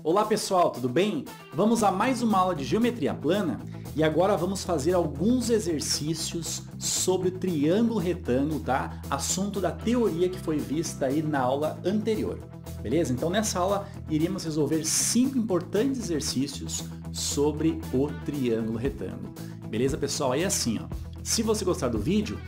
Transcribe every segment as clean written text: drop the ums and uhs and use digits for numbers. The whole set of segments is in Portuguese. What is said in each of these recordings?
Olá pessoal, tudo bem? Vamos a mais uma aula de geometria plana e agora vamos fazer alguns exercícios sobre o triângulo retângulo, tá? Assunto da teoria que foi vista aí na aula anterior, beleza? Então nessa aula iríamos resolver 5 importantes exercícios sobre o triângulo retângulo, beleza pessoal? Aí assim, ó, se você gostar do vídeo,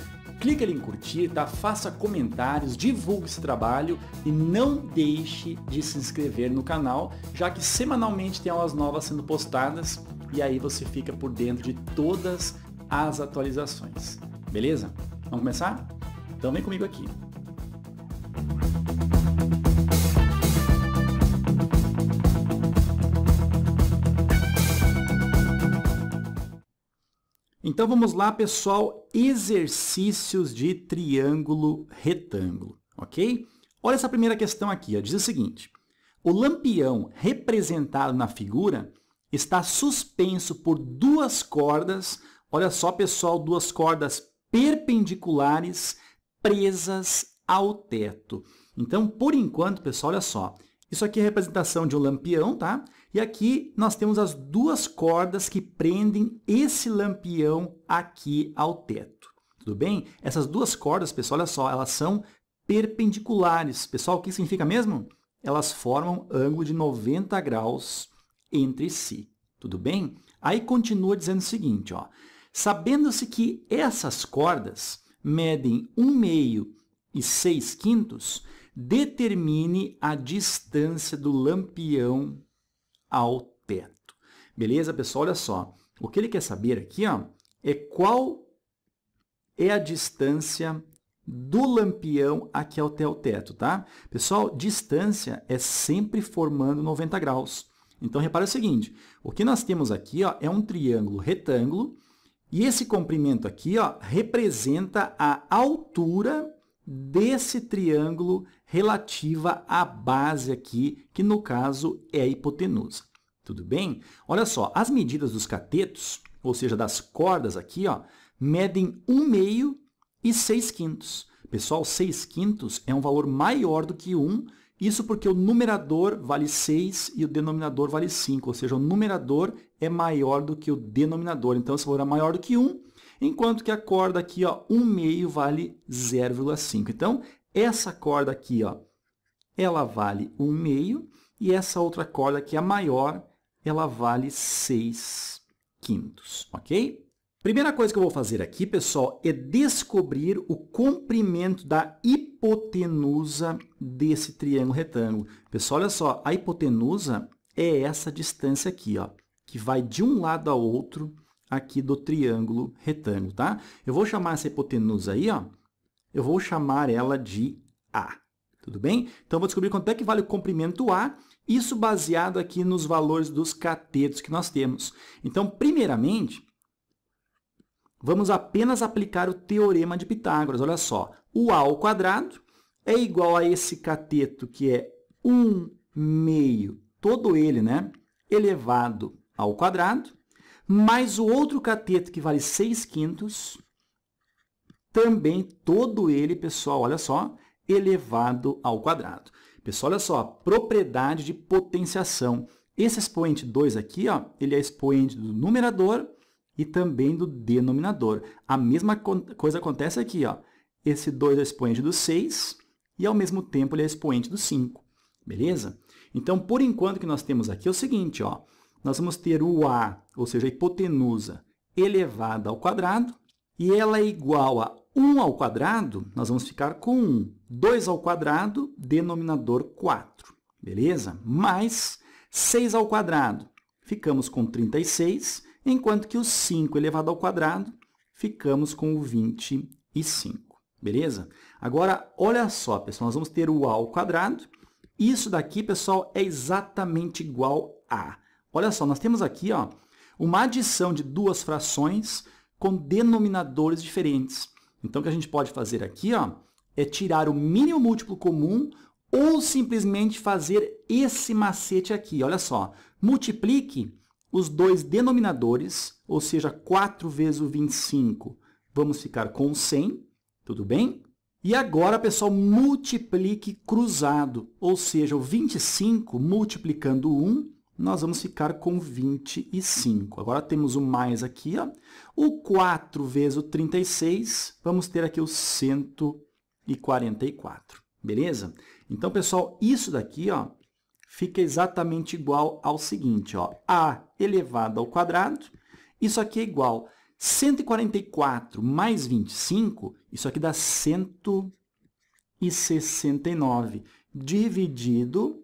clique ali em curtir, tá? Faça comentários, divulgue esse trabalho e não deixe de se inscrever no canal, já que semanalmente tem aulas novas sendo postadas e aí você fica por dentro de todas as atualizações. Beleza? Vamos começar? Então vem comigo aqui. Então vamos lá, pessoal, exercícios de triângulo retângulo, ok? Olha essa primeira questão aqui, ó, diz o seguinte: o lampião representado na figura está suspenso por duas cordas, olha só, pessoal, duas cordas perpendiculares presas ao teto. Então, por enquanto, pessoal, olha só, isso aqui é a representação de um lampião, tá? E aqui nós temos as duas cordas que prendem esse lampião aqui ao teto. Tudo bem? Essas duas cordas, pessoal, olha só, elas são perpendiculares. Pessoal, o que significa mesmo? Elas formam ângulo de 90 graus entre si. Tudo bem? Aí continua dizendo o seguinte, ó. Sabendo-se que essas cordas medem 1/2 e 6/5, determine a distância do lampião ao teto. Beleza, pessoal? Olha só. O que ele quer saber aqui, ó, é qual é a distância do lampião aqui até o teto, tá? Pessoal, distância é sempre formando 90 graus. Então, repare o seguinte, o que nós temos aqui, ó, é um triângulo retângulo e esse comprimento aqui, ó, representa a altura desse triângulo relativa à base aqui, que no caso é a hipotenusa. Tudo bem? Olha só, as medidas dos catetos, ou seja, das cordas aqui, ó, medem 1/2 e 6/5. Pessoal, 6/5 é um valor maior do que 1, isso porque o numerador vale 6 e o denominador vale 5, ou seja, o numerador é maior do que o denominador. Então, esse valor é maior do que 1, enquanto que a corda aqui, ó, 1/2 vale 0,5. Então, essa corda aqui, ó, ela vale 1/2 e essa outra corda aqui, a maior, ela vale 6/5, ok? Primeira coisa que eu vou fazer aqui, pessoal, é descobrir o comprimento da hipotenusa desse triângulo retângulo. Pessoal, olha só, a hipotenusa é essa distância aqui, ó, que vai de um lado ao outro aqui do triângulo retângulo, tá? Eu vou chamar essa hipotenusa aí, ó, eu vou chamar ela de A, tudo bem? Então, eu vou descobrir quanto é que vale o comprimento A, isso baseado aqui nos valores dos catetos que nós temos. Então, primeiramente, vamos apenas aplicar o teorema de Pitágoras. Olha só, o A ao quadrado é igual a esse cateto que é 1/2, todo ele, né, elevado ao quadrado, mais o outro cateto que vale 6/5, também todo ele, pessoal, olha só, elevado ao quadrado. Pessoal, olha só, propriedade de potenciação. Esse expoente 2 aqui, ó, ele é expoente do numerador e também do denominador. A mesma coisa acontece aqui, ó. Esse 2 é expoente do 6 e, ao mesmo tempo, ele é expoente do 5. Beleza? Então, por enquanto, o que nós temos aqui é o seguinte, ó. Nós vamos ter o A, ou seja, a hipotenusa, elevada ao quadrado, e ela é igual a 1 ao quadrado, nós vamos ficar com 1. 2 ao quadrado, denominador 4. Beleza? Mais 6 ao quadrado, ficamos com 36, enquanto que o 5 elevado ao quadrado, ficamos com o 25. Beleza? Agora, olha só, pessoal, nós vamos ter o A ao quadrado. Isso daqui, pessoal, é exatamente igual a. Olha só, nós temos aqui, ó, uma adição de duas frações com denominadores diferentes. Então, o que a gente pode fazer aqui, ó, é tirar o mínimo múltiplo comum ou simplesmente fazer esse macete aqui. Olha só, multiplique os dois denominadores, ou seja, 4 vezes o 25, vamos ficar com 100, tudo bem? E agora, pessoal, multiplique cruzado, ou seja, o 25 multiplicando 1, nós vamos ficar com 25. Agora temos o mais aqui, ó. O 4 vezes o 36, vamos ter aqui o 144, beleza? Então, pessoal, isso daqui, ó, fica exatamente igual ao seguinte, ó, a elevado ao quadrado, isso aqui é igual a 144 mais 25, isso aqui dá 169, dividido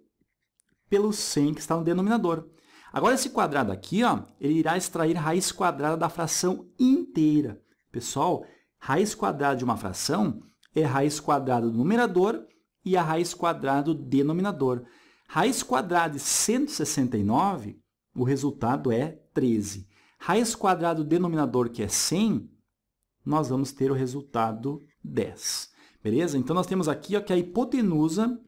pelo 100 que está no denominador. Agora, esse quadrado aqui, ó, ele irá extrair raiz quadrada da fração inteira. Pessoal, raiz quadrada de uma fração é raiz quadrada do numerador e a raiz quadrada do denominador. Raiz quadrada de 169, o resultado é 13. Raiz quadrada do denominador, que é 100, nós vamos ter o resultado 10. Beleza? Então, nós temos aqui, ó, que a hipotenusa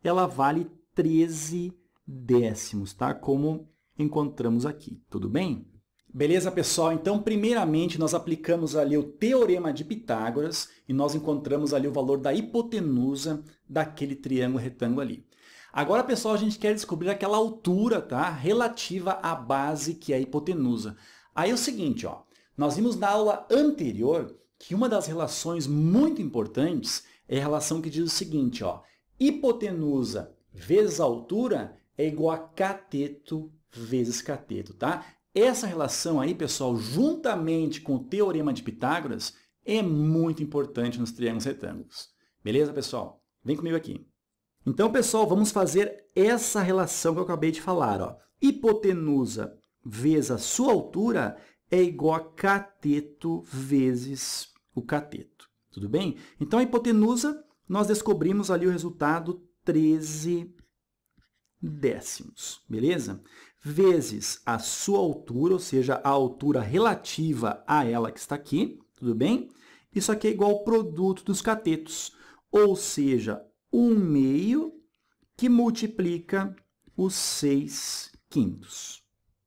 ela vale 13 décimos, tá? Como encontramos aqui. Tudo bem? Beleza, pessoal? Então, primeiramente, nós aplicamos ali o Teorema de Pitágoras e nós encontramos ali o valor da hipotenusa daquele triângulo retângulo ali. Agora, pessoal, a gente quer descobrir aquela altura, tá? Relativa à base, que é a hipotenusa. Aí é o seguinte, ó, nós vimos na aula anterior que uma das relações muito importantes é a relação que diz o seguinte, ó, hipotenusa vezes altura é igual a cateto vezes cateto, tá? Essa relação aí, pessoal, juntamente com o Teorema de Pitágoras, é muito importante nos triângulos retângulos. Beleza, pessoal? Vem comigo aqui. Então, pessoal, vamos fazer essa relação que eu acabei de falar, ó. Hipotenusa vezes a sua altura é igual a cateto vezes o cateto. Tudo bem? Então, a hipotenusa, nós descobrimos ali o resultado 13 décimos, beleza? Vezes a sua altura, ou seja, a altura relativa a ela que está aqui, tudo bem? Isso aqui é igual ao produto dos catetos, ou seja, 1/2 que multiplica os 6/5.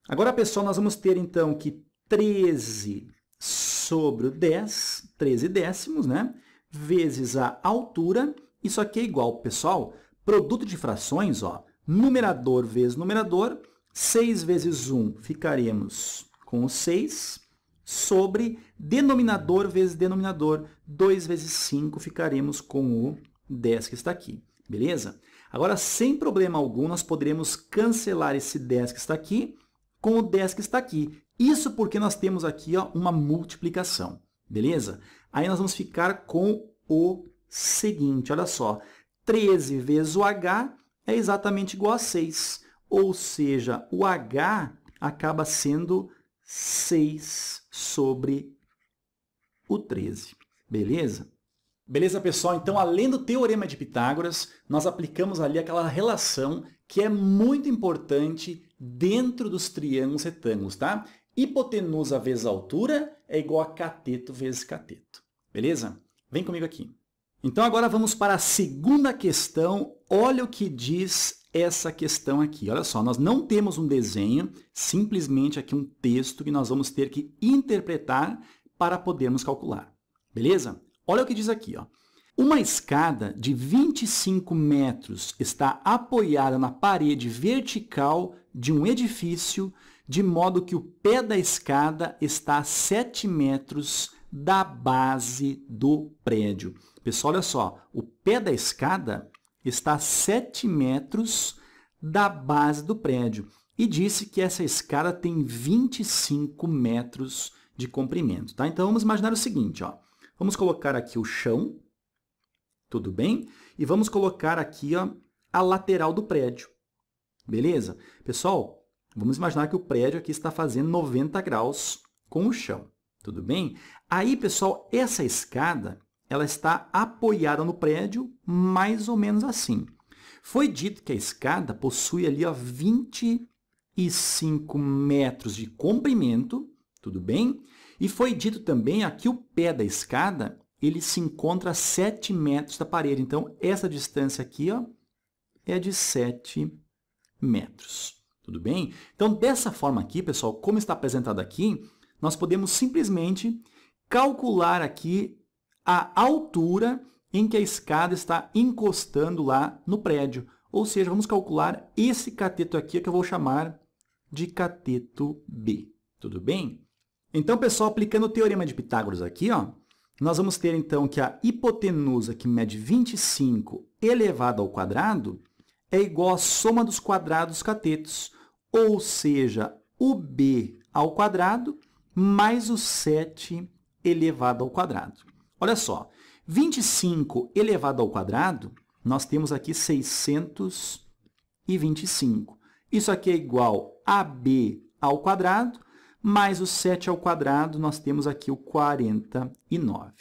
Agora, pessoal, nós vamos ter, então, que 13 sobre o 10, 13 décimos, né? Vezes a altura. Isso aqui é igual, pessoal, produto de frações, ó, numerador vezes numerador, 6 vezes 1 ficaremos com o 6, sobre denominador vezes denominador, 2 vezes 5 ficaremos com o 10 que está aqui, beleza? Agora, sem problema algum, nós poderemos cancelar esse 10 que está aqui com o 10 que está aqui. Isso porque nós temos aqui, ó, uma multiplicação, beleza? Aí nós vamos ficar com o seguinte, olha só, 13 vezes o h é exatamente igual a 6, ou seja, o h acaba sendo 6 sobre o 13, beleza? Beleza, pessoal? Então, além do Teorema de Pitágoras, nós aplicamos ali aquela relação que é muito importante dentro dos triângulos retângulos, tá? Hipotenusa vezes altura é igual a cateto vezes cateto. Beleza? Vem comigo aqui. Então, agora vamos para a segunda questão. Olha o que diz essa questão aqui. Olha só, nós não temos um desenho, simplesmente aqui um texto que nós vamos ter que interpretar para podermos calcular. Beleza? Olha o que diz aqui, ó. Uma escada de 25 metros está apoiada na parede vertical de um edifício, de modo que o pé da escada está a 7 metros da base do prédio. Pessoal, olha só, o pé da escada está a 7 metros da base do prédio e disse que essa escada tem 25 metros de comprimento, tá? Então, vamos imaginar o seguinte, ó. Vamos colocar aqui o chão, tudo bem? E vamos colocar aqui, ó, a lateral do prédio, beleza? Pessoal, vamos imaginar que o prédio aqui está fazendo 90 graus com o chão, tudo bem? Aí, pessoal, essa escada, ela está apoiada no prédio mais ou menos assim. Foi dito que a escada possui ali, ó, 25 metros de comprimento, tudo bem? E foi dito também aqui o pé da escada, ele se encontra a 7 metros da parede. Então, essa distância aqui, ó, é de 7 metros. Tudo bem? Então, dessa forma aqui, pessoal, como está apresentado aqui, nós podemos simplesmente calcular aqui a altura em que a escada está encostando lá no prédio. Ou seja, vamos calcular esse cateto aqui, que eu vou chamar de cateto B. Tudo bem? Então, pessoal, aplicando o teorema de Pitágoras aqui, ó, nós vamos ter, então, que a hipotenusa, que mede 25 elevado ao quadrado, é igual à soma dos quadrados dos catetos, ou seja, o B ao quadrado mais o 7 elevado ao quadrado. Olha só, 25 elevado ao quadrado, nós temos aqui 625. Isso aqui é igual a B ao quadrado, mais o 7 ao quadrado, nós temos aqui o 49.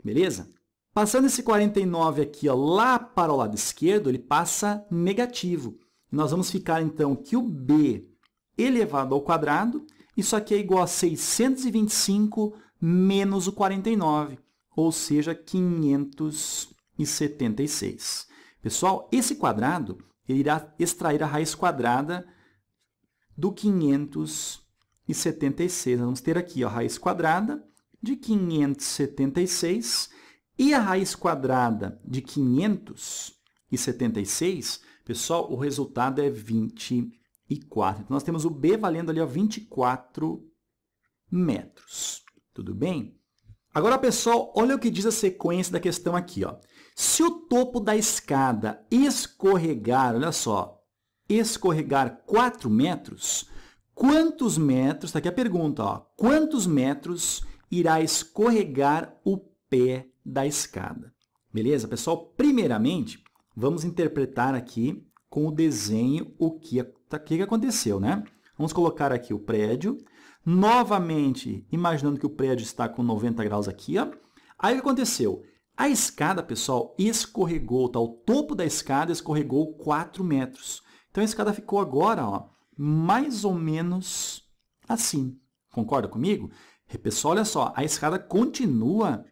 Beleza? Passando esse 49 aqui, ó, lá para o lado esquerdo, ele passa negativo. Nós vamos ficar, então, que o B elevado ao quadrado, isso aqui é igual a 625 menos o 49, ou seja, 576. Pessoal, esse quadrado ele irá extrair a raiz quadrada do 576. Nós vamos ter aqui ó, a raiz quadrada de 576 e a raiz quadrada de 576, pessoal, o resultado é 24. Então, nós temos o B valendo ali ó, 24 metros. Tudo bem? Agora, pessoal, olha o que diz a sequência da questão aqui. Ó. Se o topo da escada escorregar, olha só, escorregar 4 metros, quantos metros, está aqui a pergunta, ó, quantos metros irá escorregar o pé da escada? Beleza, pessoal? Primeiramente, vamos interpretar aqui com o desenho o que aconteceu, né? Vamos colocar aqui o prédio. Novamente, imaginando que o prédio está com 90 graus aqui, ó. Aí o que aconteceu? A escada, pessoal, escorregou, tá? O topo da escada escorregou 4 metros. Então, a escada ficou agora, ó, mais ou menos assim. Concorda comigo? Pessoal, olha só, a escada continua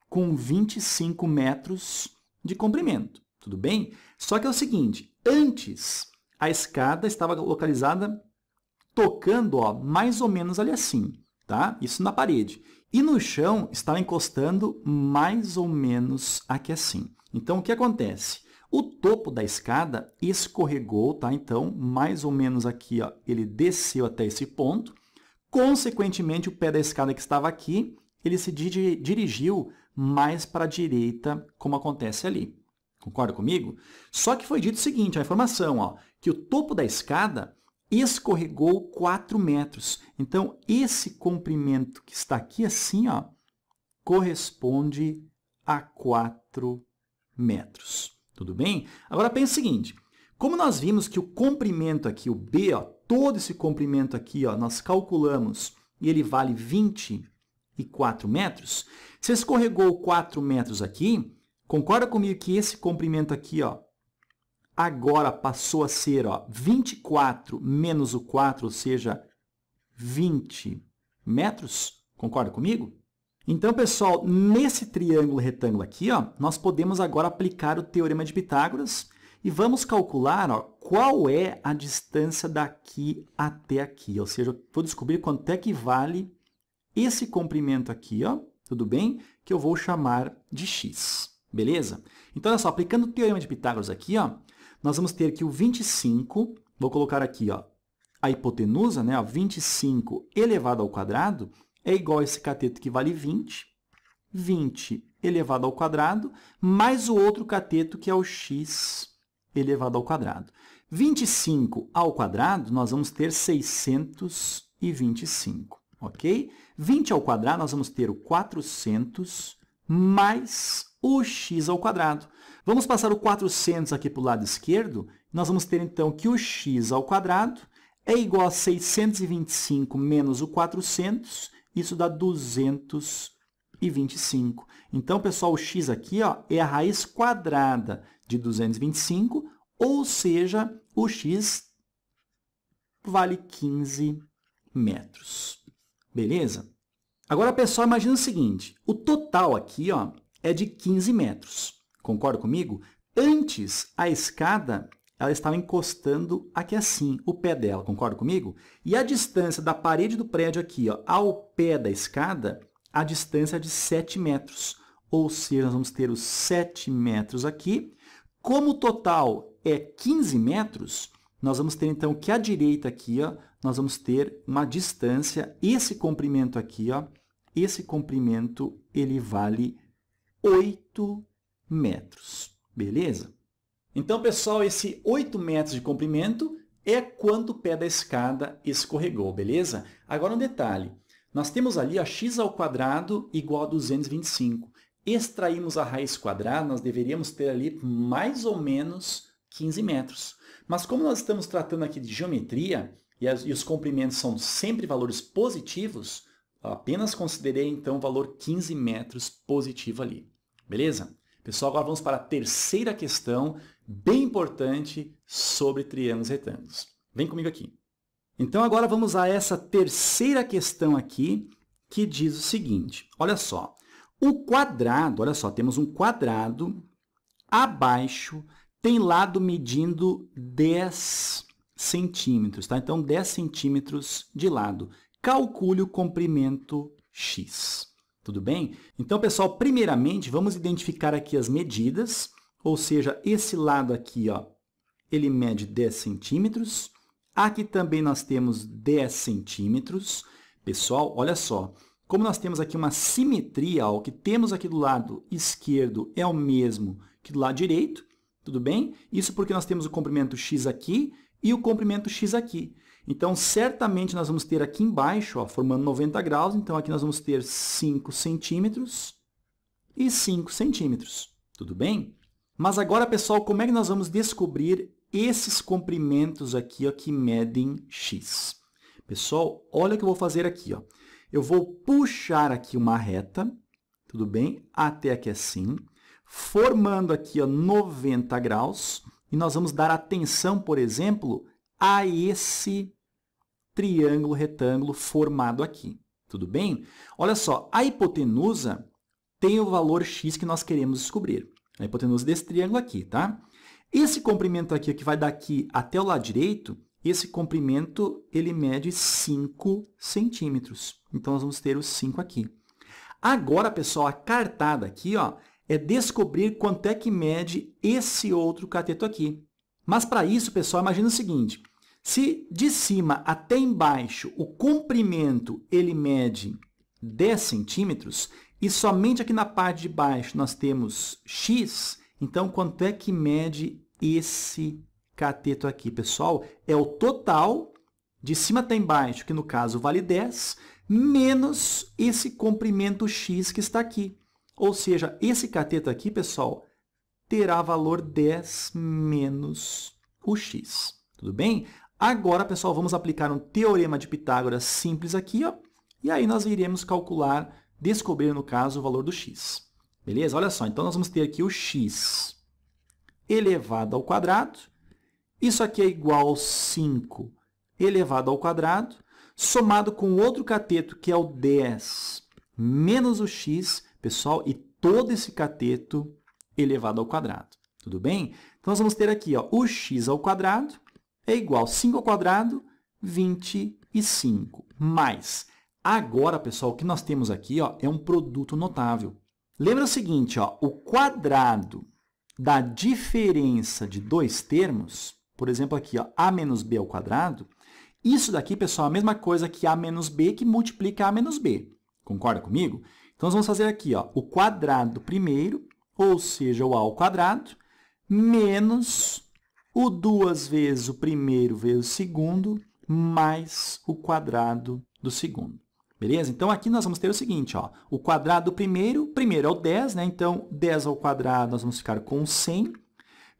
com 25 metros de comprimento. Tudo bem? Só que é o seguinte, antes a escada estava localizada tocando ó, mais ou menos ali assim, tá? Isso na parede. E no chão estava encostando mais ou menos aqui assim. Então, o que acontece? O topo da escada escorregou, tá? Então, mais ou menos aqui, ó, ele desceu até esse ponto. Consequentemente, o pé da escada que estava aqui, ele se dirigiu mais para a direita, como acontece ali. Concorda comigo? Só que foi dito o seguinte, a informação, ó, que o topo da escada escorregou 4 metros. Então, esse comprimento que está aqui assim, ó, corresponde a 4 metros. Tudo bem? Agora, pense o seguinte, como nós vimos que o comprimento aqui, o B, ó, todo esse comprimento aqui, ó, nós calculamos e ele vale 24 metros, se escorregou 4 metros aqui, concorda comigo que esse comprimento aqui, ó, agora passou a ser ó, 24 menos o 4, ou seja, 20 metros? Concorda comigo? Então, pessoal, nesse triângulo retângulo aqui, ó, nós podemos agora aplicar o teorema de Pitágoras e vamos calcular ó, qual é a distância daqui até aqui. Ou seja, eu vou descobrir quanto é que vale esse comprimento aqui, ó, tudo bem? Que eu vou chamar de x. Beleza? Então, olha só, aplicando o teorema de Pitágoras aqui, ó, nós vamos ter que o 25, vou colocar aqui ó, a hipotenusa, né, ó, 25 elevado ao quadrado, é igual a esse cateto que vale 20, 20 elevado ao quadrado, mais o outro cateto que é o x elevado ao quadrado. 25 ao quadrado, nós vamos ter 625, ok? 20 ao quadrado, nós vamos ter o 400 mais o x ao quadrado. Vamos passar o 400 aqui para o lado esquerdo. Nós vamos ter, então, que o x ao quadrado é igual a 625 menos o 400. Isso dá 225. Então, pessoal, o x aqui ó, é a raiz quadrada de 225, ou seja, o x vale 15 metros. Beleza? Agora, pessoal, imagina o seguinte. O total aqui ó, é de 15 metros. Concorda comigo? Antes, a escada ela estava encostando aqui assim, o pé dela. Concorda comigo? E a distância da parede do prédio aqui ó, ao pé da escada, a distância é de 7 metros. ou seja, nós vamos ter os 7 metros aqui. Como o total é 15 metros, nós vamos ter, então, que à direita aqui, ó, nós vamos ter uma distância, esse comprimento aqui, ó, esse comprimento, ele vale 8 metros, beleza? Então, pessoal, esse 8 metros de comprimento é quanto o pé da escada escorregou, beleza? Agora, um detalhe. Nós temos ali a x² igual a 225. Extraímos a raiz quadrada, nós deveríamos ter ali mais ou menos 15 metros. Mas como nós estamos tratando aqui de geometria, e os comprimentos são sempre valores positivos, apenas considerei, então, o valor 15 metros positivo ali. Beleza? Pessoal, agora vamos para a terceira questão, bem importante, sobre triângulos retângulos. Vem comigo aqui. Então, agora vamos a essa terceira questão aqui, que diz o seguinte. Olha só. O quadrado, olha só, temos um quadrado, abaixo tem lado medindo 10 centímetros, tá? Então, 10 centímetros de lado. Calcule o comprimento x. Tudo bem? Então, pessoal, primeiramente, vamos identificar aqui as medidas, ou seja, esse lado aqui, ó, ele mede 10 centímetros. Aqui também nós temos 10 centímetros. Pessoal, olha só, como nós temos aqui uma simetria, ó, o que temos aqui do lado esquerdo é o mesmo que do lado direito, tudo bem? Isso porque nós temos o comprimento x aqui e o comprimento x aqui. Então, certamente, nós vamos ter aqui embaixo, ó, formando 90 graus, então aqui nós vamos ter 5 centímetros e 5 centímetros, tudo bem? Mas agora, pessoal, como é que nós vamos descobrir esses comprimentos aqui, ó, que medem x? Pessoal, olha o que eu vou fazer aqui, ó. Eu vou puxar aqui uma reta, tudo bem? Até aqui assim, formando aqui, ó, 90 graus, e nós vamos dar atenção, por exemplo, a esse triângulo retângulo formado aqui, tudo bem? Olha só, a hipotenusa tem o valor x que nós queremos descobrir. A hipotenusa desse triângulo aqui, tá? Esse comprimento aqui, que vai daqui até o lado direito, esse comprimento, ele mede 5 centímetros. Então, nós vamos ter os 5 aqui. Agora, pessoal, a cartada aqui, ó, é descobrir quanto é que mede esse outro cateto aqui. Mas, para isso, pessoal, imagina o seguinte. Se de cima até embaixo o comprimento ele mede 10 centímetros e somente aqui na parte de baixo nós temos x, então quanto é que mede esse cateto aqui, pessoal? É o total de cima até embaixo, que no caso vale 10, menos esse comprimento x que está aqui. Ou seja, esse cateto aqui, pessoal, terá valor 10 menos o x. Tudo bem? Agora, pessoal, vamos aplicar um teorema de Pitágoras simples aqui, ó, e aí nós iremos calcular, descobrir, no caso, o valor do x. Beleza? Olha só, então nós vamos ter aqui o x elevado ao quadrado. Isso aqui é igual a 5 elevado ao quadrado, somado com outro cateto, que é o 10 menos o x, pessoal, e todo esse cateto elevado ao quadrado. Tudo bem? Então, nós vamos ter aqui, ó, o x ao quadrado é igual a 5 ao quadrado, 25. Mais, agora, pessoal, o que nós temos aqui, ó, é um produto notável. Lembra o seguinte, ó, o quadrado da diferença de dois termos, por exemplo, aqui, ó, a menos b ao quadrado, isso daqui, pessoal, é a mesma coisa que a menos b que multiplica a menos b. Concorda comigo? Então, nós vamos fazer aqui, ó, o quadrado primeiro, ou seja, o a ao quadrado, menos o 2 vezes o primeiro vezes o segundo, mais o quadrado do segundo. Beleza? Então, aqui nós vamos ter o seguinte, ó, o quadrado do primeiro é o 10, né? Então, 10 ao quadrado, nós vamos ficar com 100,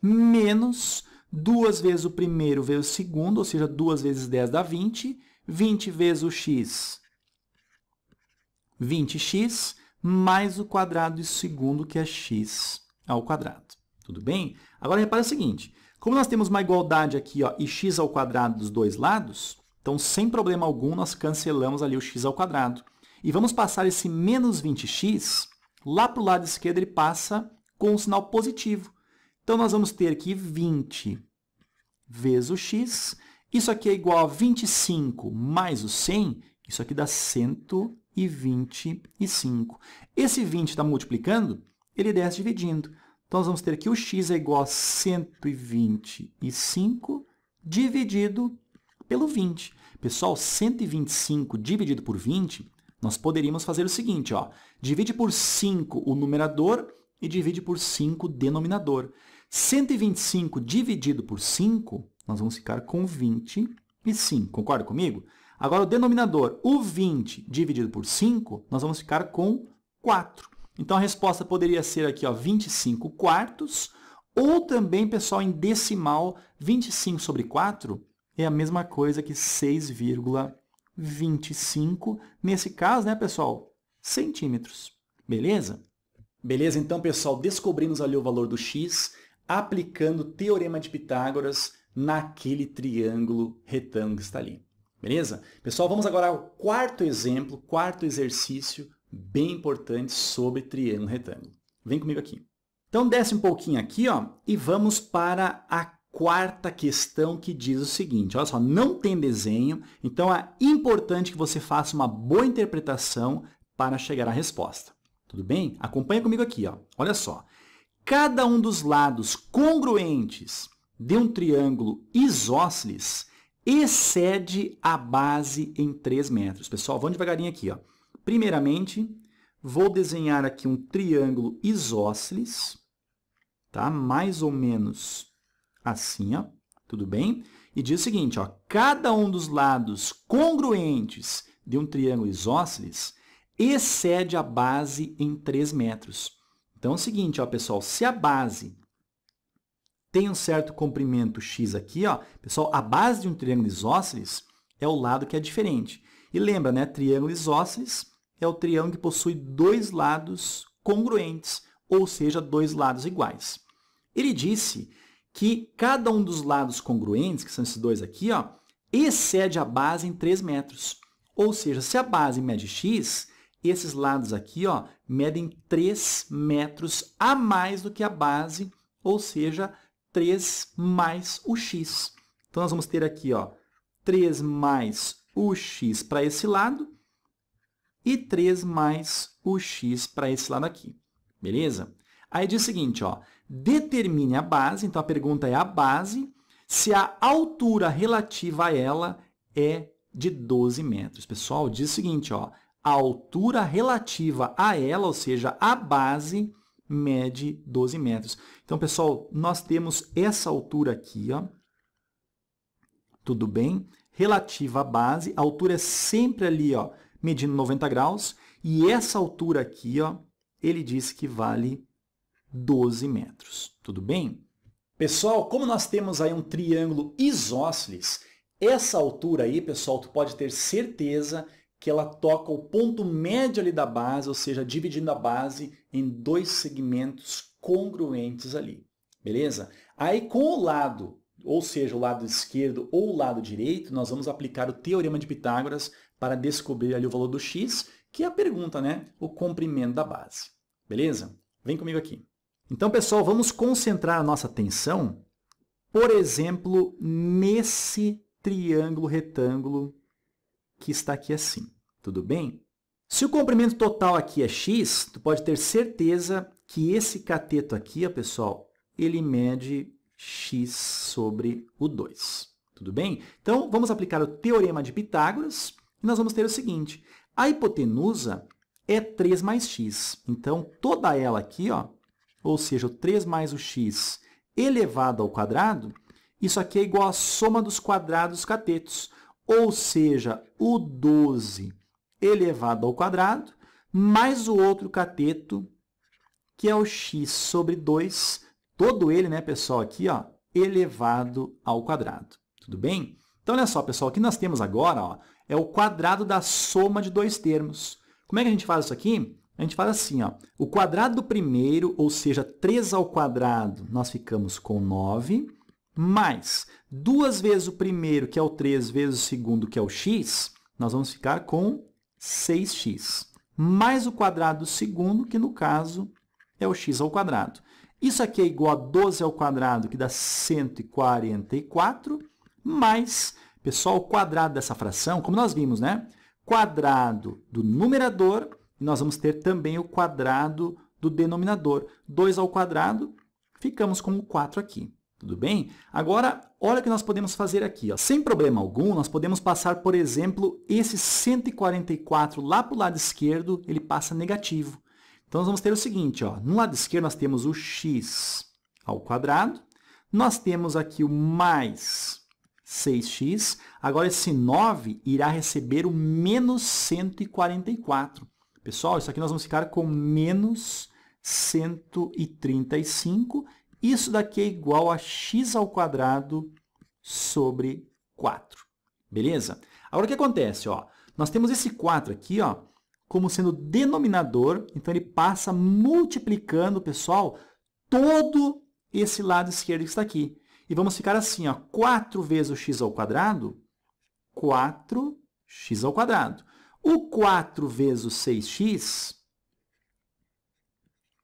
menos 2 vezes o primeiro vezes o segundo, ou seja, 2 vezes 10 dá 20, 20 vezes o x, 20x, mais o quadrado do segundo, que é x ao quadrado. Tudo bem? Agora, repara o seguinte, como nós temos uma igualdade aqui, ó, e x ao quadrado dos dois lados, então, sem problema algum, nós cancelamos ali o x ao quadrado. E vamos passar esse menos 20x, lá para o lado esquerdo ele passa com um sinal positivo. Então, nós vamos ter aqui 20 vezes o x, isso aqui é igual a 25 mais o 100, isso aqui dá 120. e 25. Esse 20 está multiplicando, ele desce dividindo. Então, nós vamos ter aqui o x é igual a 125 dividido pelo 20. Pessoal, 125 dividido por 20, nós poderíamos fazer o seguinte, ó, divide por 5 o numerador e divide por 5 o denominador. 125 dividido por 5, nós vamos ficar com 25. Concorda comigo? Agora, o denominador, o 20 dividido por 5, nós vamos ficar com 4. Então, a resposta poderia ser aqui, ó, 25 quartos, ou também, pessoal, em decimal, 25 sobre 4 é a mesma coisa que 6,25. Nesse caso, né, pessoal, centímetros. Beleza? Beleza? Então, pessoal, descobrimos ali o valor do x aplicando o Teorema de Pitágoras naquele triângulo retângulo que está ali. Beleza? Pessoal, vamos agora ao quarto exemplo, quarto exercício bem importante sobre triângulo retângulo. Vem comigo aqui. Então, desce um pouquinho aqui, ó, e vamos para a quarta questão que diz o seguinte. Olha só, não tem desenho, então é importante que você faça uma boa interpretação para chegar à resposta. Tudo bem? Acompanha comigo aqui, ó. Olha só. Cada um dos lados congruentes de um triângulo isósceles excede a base em 3 metros. Pessoal, vamos devagarinho aqui, ó. Primeiramente, vou desenhar aqui um triângulo isósceles, tá? Mais ou menos assim, ó. Tudo bem? E diz o seguinte, ó, cada um dos lados congruentes de um triângulo isósceles excede a base em 3 metros. Então, é o seguinte, ó, pessoal, se a base tem um certo comprimento x aqui, ó, pessoal, a base de um triângulo isósceles é o lado que é diferente. E lembra, né, triângulo isósceles é o triângulo que possui 2 lados congruentes, ou seja, 2 lados iguais. Ele disse que cada um dos lados congruentes, que são esses dois aqui, ó, excede a base em 3 metros. Ou seja, se a base mede x, esses lados aqui, ó, medem 3 metros a mais do que a base, ou seja, 3 mais o x. Então, nós vamos ter aqui, ó, 3 mais o x para esse lado e 3 mais o x para esse lado aqui. Beleza? Aí diz o seguinte, ó, determine a base, então a pergunta é a base, se a altura relativa a ela é de 12 metros. Pessoal, diz o seguinte, ó, a altura relativa a ela, ou seja, a base, mede 12 metros. Então, pessoal, nós temos essa altura aqui, ó, tudo bem? Relativa à base, a altura é sempre ali, ó, medindo 90 graus, e essa altura aqui, ó, ele disse que vale 12 metros. Tudo bem? Pessoal, como nós temos aí um triângulo isósceles, essa altura aí, pessoal, tu pode ter certeza que ela toca o ponto médio ali da base, ou seja, dividindo a base em 2 segmentos congruentes ali. Beleza? Aí, com o lado, ou seja, o lado esquerdo ou o lado direito, nós vamos aplicar o Teorema de Pitágoras para descobrir ali o valor do x, que é a pergunta, né? O comprimento da base. Beleza? Vem comigo aqui. Então, pessoal, vamos concentrar a nossa atenção, por exemplo, nesse triângulo retângulo que está aqui assim. Tudo bem? Se o comprimento total aqui é x, tu pode ter certeza que esse cateto aqui, ó, pessoal, ele mede x sobre o 2. Tudo bem? Então, vamos aplicar o Teorema de Pitágoras e nós vamos ter o seguinte. A hipotenusa é 3 mais x. Então, toda ela aqui, ó, ou seja, o 3 mais o x elevado ao quadrado, isso aqui é igual à soma dos quadrados dos catetos. Ou seja, o 12 elevado ao quadrado, mais o outro cateto, que é o x sobre 2, todo ele, né, pessoal, aqui, ó, elevado ao quadrado. Tudo bem? Então, olha só, pessoal, o que nós temos agora, ó, é o quadrado da soma de 2 termos. Como é que a gente faz isso aqui? A gente faz assim, ó, o quadrado do primeiro, ou seja, 3 ao quadrado, nós ficamos com 9, mais 2 vezes o primeiro, que é o 3, vezes o segundo, que é o x, nós vamos ficar com 6x. Mais o quadrado do segundo, que no caso é o x ao quadrado. Isso aqui é igual a 12 ao quadrado, que dá 144, mais, pessoal, o quadrado dessa fração, como nós vimos, né? quadrado do numerador, e nós vamos ter também o quadrado do denominador. 2 ao quadrado, ficamos com o 4 aqui. Tudo bem? Agora, olha o que nós podemos fazer aqui. Ó. Sem problema algum, nós podemos passar, por exemplo, esse 144 lá para o lado esquerdo, ele passa negativo. Então, nós vamos ter o seguinte, ó, no lado esquerdo nós temos o x ao quadrado, nós temos aqui o mais 6x, agora esse 9 irá receber o menos 144. Pessoal, isso aqui nós vamos ficar com menos 135. Isso daqui é igual a x ao quadrado sobre 4. Beleza? Agora, o que acontece? Ó, nós temos esse 4 aqui, ó, como sendo denominador, então ele passa multiplicando, pessoal, todo esse lado esquerdo que está aqui. E vamos ficar assim, ó, 4 vezes o x ao quadrado, 4x ao quadrado. O 4 vezes o 6x,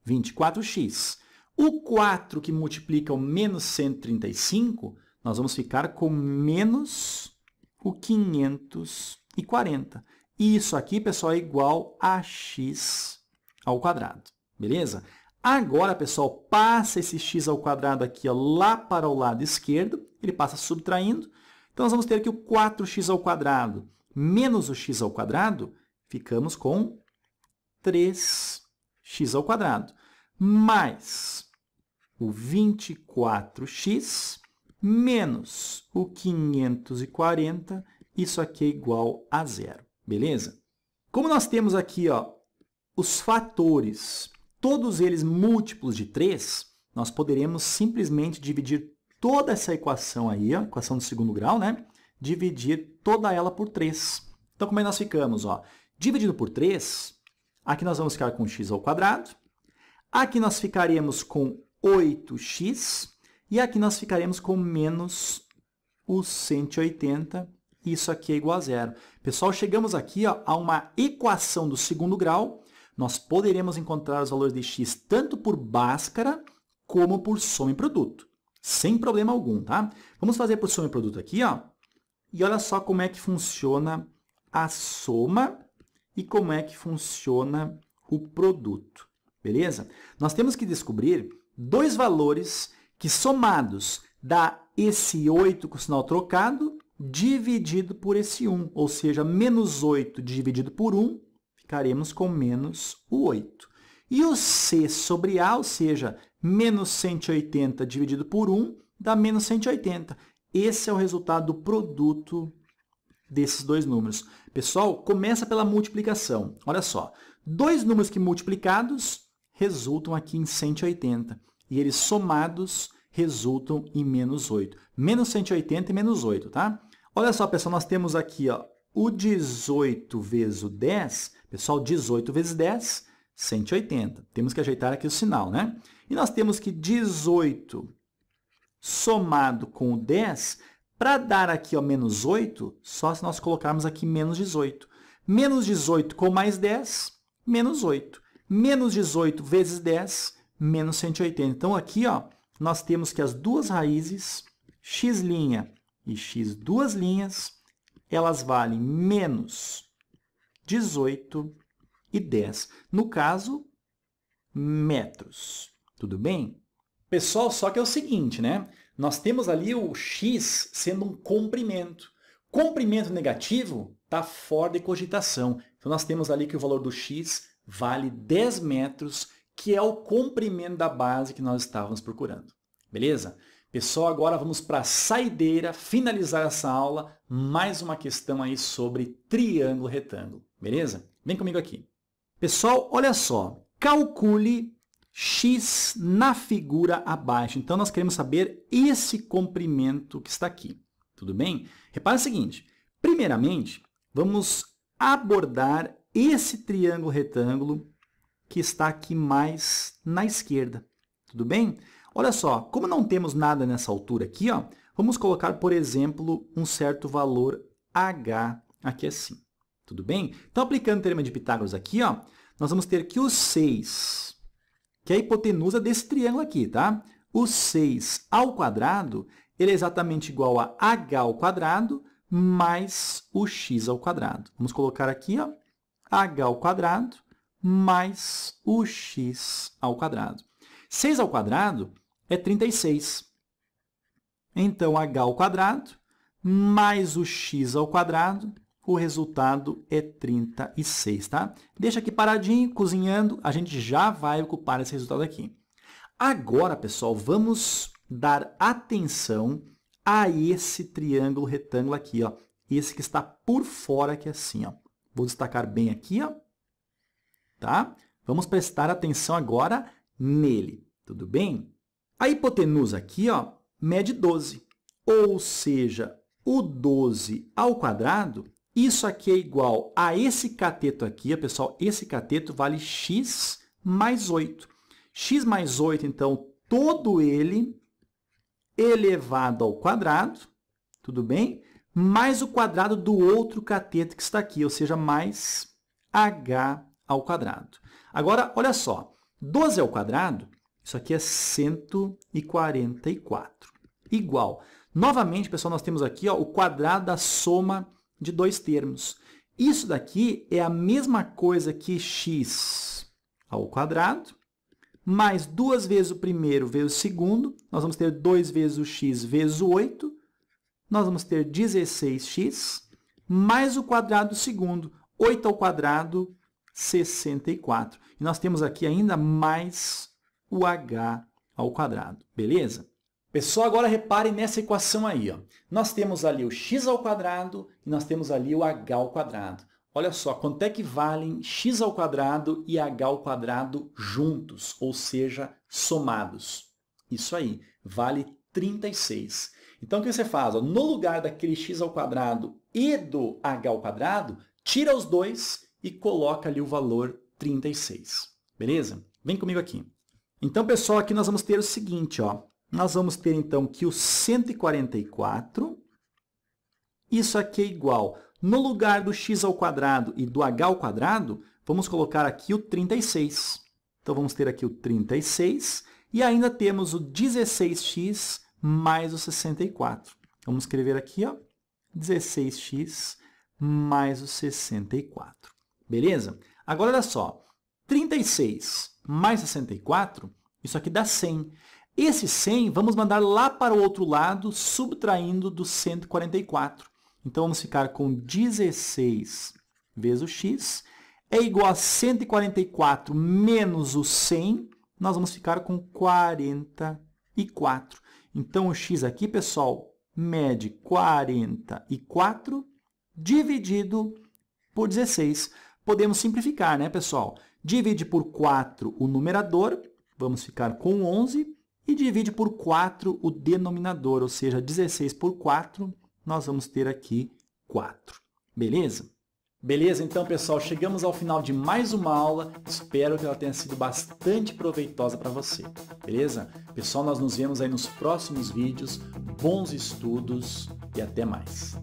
24x. O 4 que multiplica o menos 135, nós vamos ficar com menos o 540. E isso aqui, pessoal, é igual a x ao quadrado. Beleza? Agora, pessoal, passa esse x ao quadrado aqui, ó, lá para o lado esquerdo. Ele passa subtraindo. Então, nós vamos ter aqui o 4x ao quadrado menos o x ao quadrado. Ficamos com 3x ao quadrado. Mais o 24x menos o 540. Isso aqui é igual a zero. Beleza? Como nós temos aqui, ó, os fatores, todos eles múltiplos de 3, nós poderemos simplesmente dividir toda essa equação aí, ó, equação do segundo grau, né? Dividir toda ela por 3. Então, como é que nós ficamos? Ó? Dividido por 3, aqui nós vamos ficar com x ao quadrado, aqui nós ficaremos com 8x, e aqui nós ficaremos com menos o 180, isso aqui é igual a zero. Pessoal, chegamos aqui, ó, a uma equação do segundo grau. Nós poderemos encontrar os valores de x tanto por Bhaskara como por soma e produto, sem problema algum, tá? Vamos fazer por soma e produto aqui, ó, e olha só como é que funciona a soma e como é que funciona o produto, beleza? Nós temos que descobrir dois valores que somados dá esse 8 com o sinal trocado dividido por esse 1, ou seja, menos 8 dividido por 1, ficaremos com menos o 8. E o c sobre a, ou seja, menos 180 dividido por 1, dá menos 180. Esse é o resultado do produto desses dois números. Pessoal, começa pela multiplicação. Olha só, dois números que multiplicados resultam aqui em 180. E eles somados resultam em menos 8. Menos 180 e menos 8, tá? Olha só, pessoal, nós temos aqui, ó, o 18 vezes o 10. Pessoal, 18 vezes 10, 180. Temos que ajeitar aqui o sinal, né? E nós temos que 18 somado com o 10, para dar aqui, ó, menos 8, só se nós colocarmos aqui menos 18. Menos 18 com mais 10, menos 8. Menos 18 vezes 10, menos 180. Então, aqui, ó, nós temos que as duas raízes, x' e x duas linhas, elas valem menos 18 e 10. No caso, metros. Tudo bem? Pessoal, só que é o seguinte, né? Nós temos ali o x sendo um comprimento. Comprimento negativo está fora de cogitação. Então, nós temos ali que o valor do x vale 10 metros, que é o comprimento da base que nós estávamos procurando. Beleza? Pessoal, agora vamos para a saideira, finalizar essa aula, mais uma questão aí sobre triângulo retângulo. Beleza? Vem comigo aqui. Pessoal, olha só, calcule x na figura abaixo. Então, nós queremos saber esse comprimento que está aqui. Tudo bem? Repare o seguinte, primeiramente, vamos abordar esse triângulo retângulo que está aqui mais na esquerda. Tudo bem? Olha só, como não temos nada nessa altura aqui, ó, vamos colocar, por exemplo, um certo valor h aqui assim. Tudo bem? Então, aplicando o teorema de Pitágoras aqui, ó, nós vamos ter que o 6, que é a hipotenusa desse triângulo aqui, tá? O 6 ao quadrado, ele é exatamente igual a h ao quadrado mais o x ao quadrado. Vamos colocar aqui, ó, h ao quadrado mais o x ao quadrado. 6 ao quadrado é 36. Então, h ao quadrado mais o x ao quadrado, o resultado é 36, tá? Deixa aqui paradinho, cozinhando, a gente já vai ocupar esse resultado aqui. Agora, pessoal, vamos dar atenção a esse triângulo retângulo aqui, ó. Esse que está por fora aqui assim, ó. Vou destacar bem aqui, ó. Tá? Vamos prestar atenção agora nele, tudo bem? A hipotenusa aqui, ó, mede 12, ou seja, o 12 ao quadrado, isso aqui é igual a esse cateto aqui, ó, pessoal, esse cateto vale x mais 8. X mais 8, então, todo ele elevado ao quadrado, tudo bem? Mais o quadrado do outro cateto que está aqui, ou seja, mais h ao quadrado. Agora, olha só, 12 ao quadrado, isso aqui é 144, igual. Novamente, pessoal, nós temos aqui, ó, o quadrado da soma de dois termos. Isso daqui é a mesma coisa que x ao quadrado, mais 2 vezes o primeiro vezes o segundo, nós vamos ter 2 vezes o x vezes o 8, nós vamos ter 16x, mais o quadrado do segundo, 8 ao quadrado, 64. E nós temos aqui ainda mais o h ao quadrado, beleza? Pessoal, agora reparem nessa equação aí, ó. Nós temos ali o x ao quadrado e nós temos ali o h ao quadrado. Olha só, quanto é que valem x ao quadrado e h ao quadrado juntos, ou seja, somados? Isso aí, vale 36. Então, o que você faz? Ó, no lugar daquele x ao quadrado e do h ao quadrado, tira os dois e coloca ali o valor 36. Beleza? Vem comigo aqui. Então, pessoal, aqui nós vamos ter o seguinte, ó. Nós vamos ter, então, que o 144, isso aqui é igual, no lugar do x ao quadrado e do h ao quadrado, vamos colocar aqui o 36. Então, vamos ter aqui o 36 e ainda temos o 16x mais o 64. Vamos escrever aqui, ó, 16x mais o 64. Beleza? Agora, olha só, 36 mais 64, isso aqui dá 100. Esse 100, vamos mandar lá para o outro lado, subtraindo do 144. Então, vamos ficar com 16 vezes o x é igual a 144 menos o 100, nós vamos ficar com 44. Então, o x aqui, pessoal, mede 44 dividido por 16. Podemos simplificar, né, pessoal? Divide por 4 o numerador, vamos ficar com 11, e divide por 4 o denominador, ou seja, 16 por 4, nós vamos ter aqui 4. Beleza? Beleza? Então, pessoal, chegamos ao final de mais uma aula. Espero que ela tenha sido bastante proveitosa para você. Beleza? Pessoal, nós nos vemos aí nos próximos vídeos. Bons estudos e até mais.